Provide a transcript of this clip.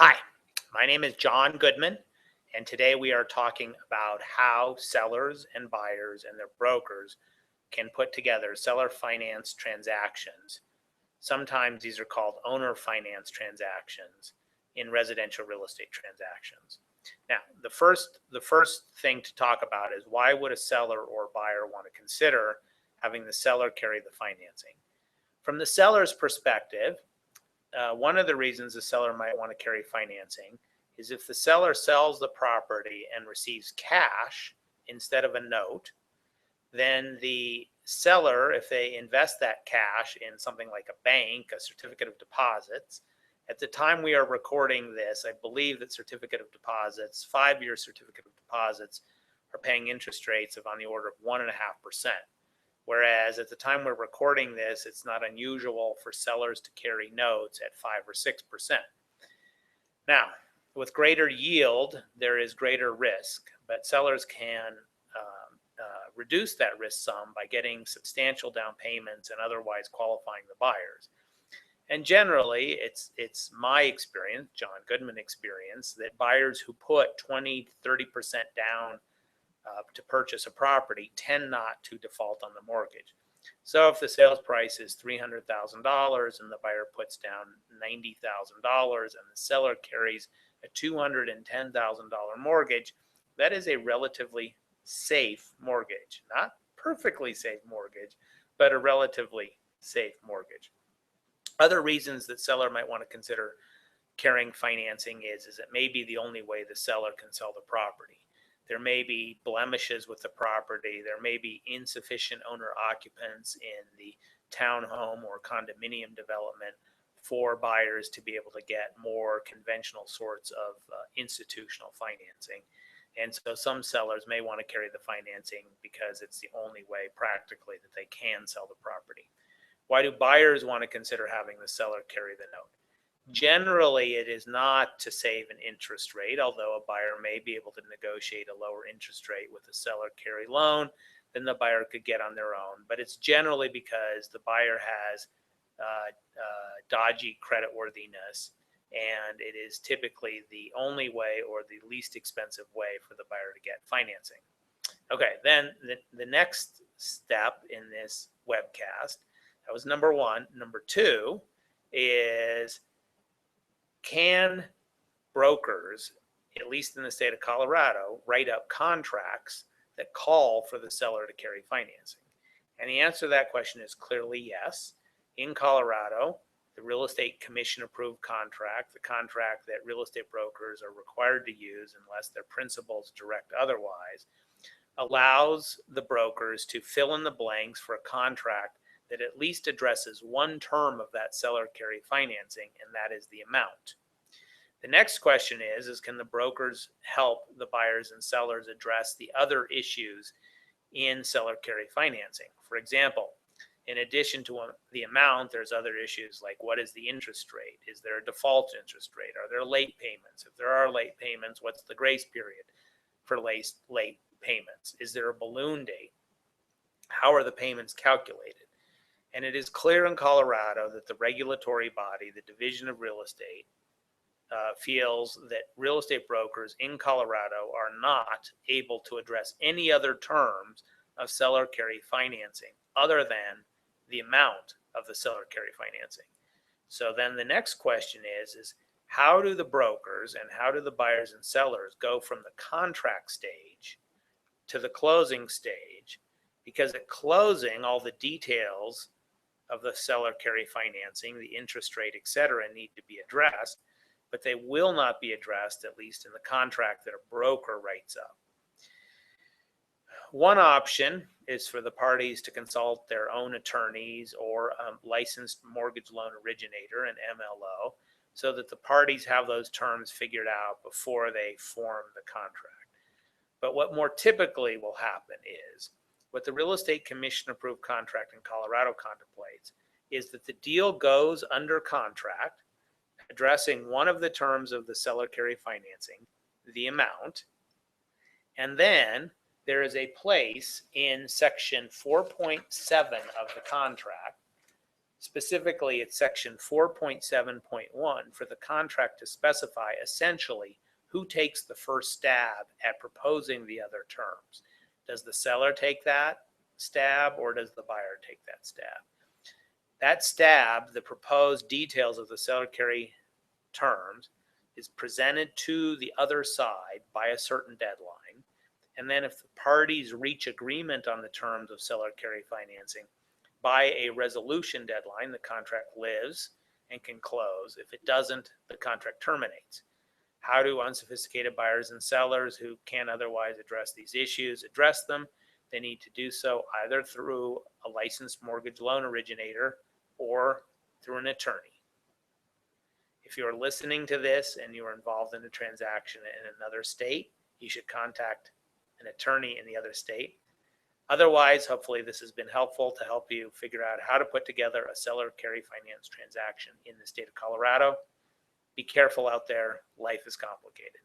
Hi, my name is John Goodman, and today we are talking about how sellers and buyers and their brokers can put together seller finance transactions. Sometimes these are called owner finance transactions in residential real estate transactions. Now, the first thing to talk about is why would a seller or buyer want to consider having the seller carry the financing? From the seller's perspective, one of the reasons the seller might want to carry financing is if the seller sells the property and receives cash instead of a note, then the seller, if they invest that cash in something like a bank, a certificate of deposits, at the time we are recording this, I believe that certificate of deposits, 5-year certificate of deposits, are paying interest rates of on the order of 1.5%. Whereas at the time we're recording this, it's not unusual for sellers to carry notes at 5 or 6%. Now, with greater yield, there is greater risk, but sellers can reduce that risk some by getting substantial down payments and otherwise qualifying the buyers. And generally, it's my experience, John Goodman experience, that buyers who put 20, 30% down to purchase a property tend not to default on the mortgage. So if the sales price is $300,000 and the buyer puts down $90,000 and the seller carries a $210,000 mortgage, that is a relatively safe mortgage. Not perfectly safe mortgage, but a relatively safe mortgage. Other reasons that seller might want to consider carrying financing is it may be the only way the seller can sell the property. There may be blemishes with the property. There may be insufficient owner occupants in the townhome or condominium development for buyers to be able to get more conventional sorts of institutional financing. And so some sellers may want to carry the financing because it's the only way practically that they can sell the property. Why do buyers want to consider having the seller carry the note? Generally, it is not to save an interest rate, although a buyer may be able to negotiate a lower interest rate with a seller carry loan than the buyer could get on their own. But it's generally because the buyer has dodgy creditworthiness, and it is typically the only way or the least expensive way for the buyer to get financing. Okay, then the next step in this webcast, that was number one. Number two is, can brokers, at least in the state of Colorado, write up contracts that call for the seller to carry financing? And the answer to that question is clearly yes. In Colorado, the real estate commission approved contract, the contract that real estate brokers are required to use unless their principals direct otherwise, allows the brokers to fill in the blanks for a contract that at least addresses one term of that seller carry financing, and that is the amount. The next question is can the brokers help the buyers and sellers address the other issues in seller carry financing? For example, in addition to the amount, there's other issues like what is the interest rate? Is there a default interest rate? Are there late payments? If there are late payments, what's the grace period for late payments? Is there a balloon date? How are the payments calculated? And it is clear in Colorado that the regulatory body, the Division of Real Estate, feels that real estate brokers in Colorado are not able to address any other terms of seller carry financing other than the amount of the seller carry financing. So then the next question is how do the brokers and how do the buyers and sellers go from the contract stage to the closing stage? Because at closing, all the details of the seller carry financing, the interest rate, etc., need to be addressed, but they will not be addressed, at least in the contract that a broker writes up. One option is for the parties to consult their own attorneys or a licensed mortgage loan originator, an MLO, so that the parties have those terms figured out before they form the contract. But what more typically will happen is what the Real Estate Commission approved contract in Colorado contemplates is that the deal goes under contract, addressing one of the terms of the seller carry financing, the amount, and then there is a place in section 4.7 of the contract Specifically, it's section 4.7.1 for the contract to specify essentially who takes the first stab at proposing the other terms. Does the seller take that stab or does the buyer take that stab? That stab, the proposed details of the seller carry terms, is presented to the other side by a certain deadline. And then if the parties reach agreement on the terms of seller carry financing by a resolution deadline, the contract lives and can close. If it doesn't, the contract terminates. How do unsophisticated buyers and sellers who can't otherwise address these issues address them? They need to do so either through a licensed mortgage loan originator or through an attorney. If you're listening to this and you are involved in a transaction in another state, you should contact an attorney in the other state. Otherwise, hopefully this has been helpful to help you figure out how to put together a seller carry finance transaction in the state of Colorado. Be careful out there. Life is complicated.